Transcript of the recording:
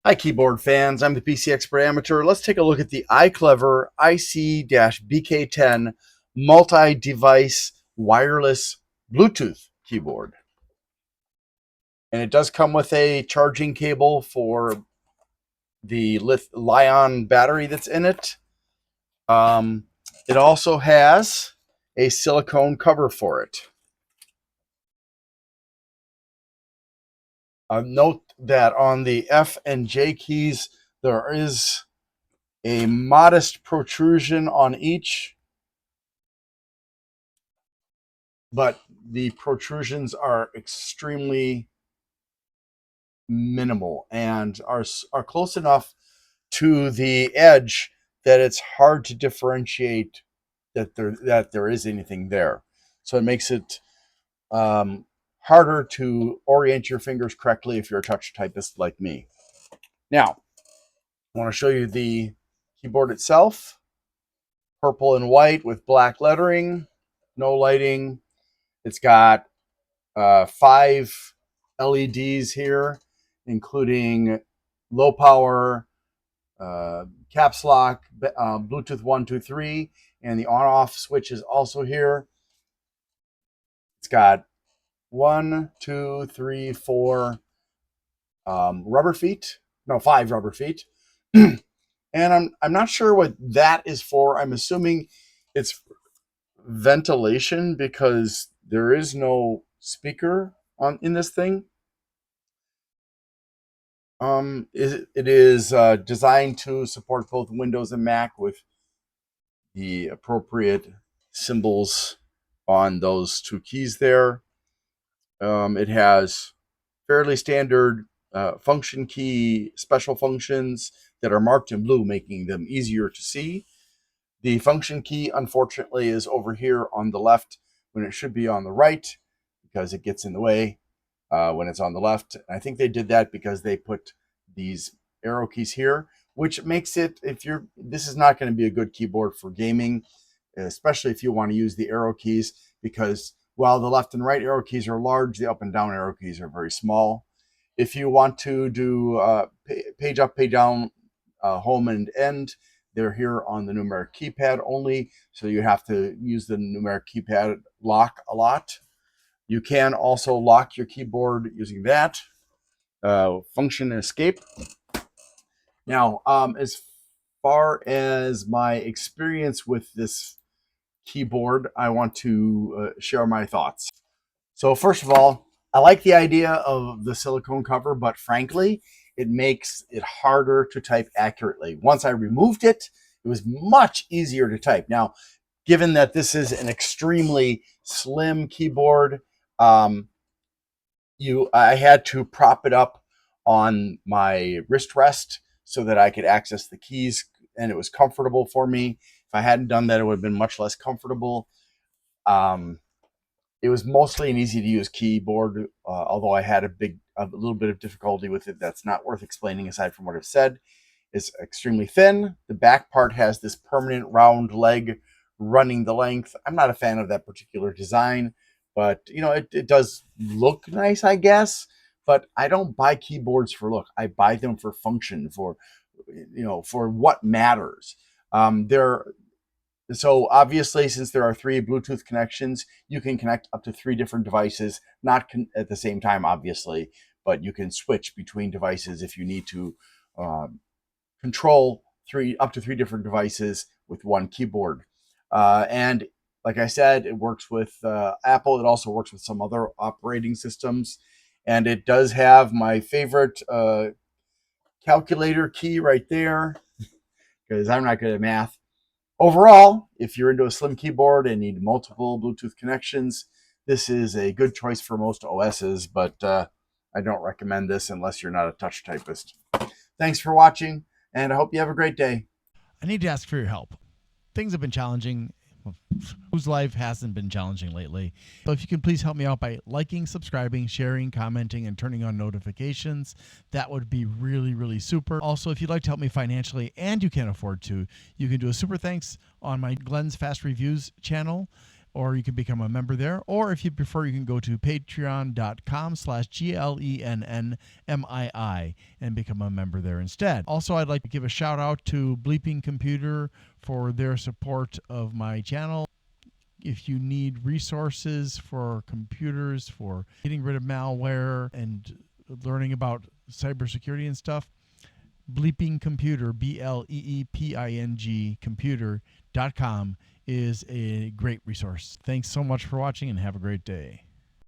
Hi, keyboard fans. I'm the PC Expert Amateur. Let's take a look at the iclever IC-BK10 multi-device wireless Bluetooth keyboard. And it does come with a charging cable for the lithium-ion battery that's in it. It also has a silicone cover for it. Note that on the F and J keys, there is a modest protrusion on each, but the protrusions are extremely minimal and are close enough to the edge that it's hard to differentiate that there is anything there. So it makes it harder to orient your fingers correctly if you're a touch typist like me. Now, I want to show you the keyboard itself. Purple and white with black lettering, no lighting. It's got 5 LEDs here, including low power, caps lock, Bluetooth 1, 2, 3, and the on-off switch is also here. It's got 1, 2, 3, 4 rubber feet. No, 5 rubber feet. And I'm not sure what that is for. I'm assuming it's ventilation because there is no speaker in this thing. It is designed to support both Windows and Mac with the appropriate symbols on those 2 keys there. It has fairly standard function key special functions that are marked in blue, making them easier to see. The function key, unfortunately, is over here on the left when it should be on the right because it gets in the way when it's on the left. I think they did that because they put these arrow keys here, which makes it, this is not going to be a good keyboard for gaming, especially if you want to use the arrow keys, because while the left and right arrow keys are large, the up and down arrow keys are very small. If you want to do page up, page down, home and end, they're here on the numeric keypad only, so you have to use the numeric keypad lock a lot. You can also lock your keyboard using that function and escape. Now, as far as my experience with this keyboard, I want to share my thoughts. So first of all, I like the idea of the silicone cover, but frankly, it makes it harder to type accurately. Once I removed it, it was much easier to type. Now, given that this is an extremely slim keyboard, I had to prop it up on my wrist rest so that I could access the keys, and it was comfortable for me. If I hadn't done that, it would have been much less comfortable. It was mostly an easy to use keyboard, although I had a little bit of difficulty with it. That's not worth explaining aside from what I've said. It's extremely thin. The back part has this permanent round leg running the length. I'm not a fan of that particular design, but it does look nice, I guess. But I don't buy keyboards for look. I buy them for function, for what matters. So obviously, since there are 3 Bluetooth connections, you can connect up to 3 different devices, not at the same time, obviously, but you can switch between devices if you need to control up to 3 different devices with one keyboard. And like I said, it works with Apple. It also works with some other operating systems. And it does have my favorite calculator key right there, because I'm not good at math. Overall, if you're into a slim keyboard and need multiple Bluetooth connections, this is a good choice for most OSs, but I don't recommend this unless you're not a touch typist. Thanks for watching, and I hope you have a great day. I need to ask for your help. Things have been challenging. Whose life hasn't been challenging lately? So if you can please help me out by liking, subscribing, sharing, commenting, and turning on notifications, that would be really, really super. Also, if you'd like to help me financially and you can't afford to, you can do a super thanks on my Glenn's Fast Reviews channel, or you can become a member there. Or if you prefer, you can go to patreon.com/GLENNMII and become a member there instead. Also, I'd like to give a shout out to Bleeping Computer for their support of my channel. If you need resources for computers, for getting rid of malware and learning about cybersecurity and stuff, Bleeping Computer, BLEEPING computer.com is a great resource. Thanks so much for watching and have a great day.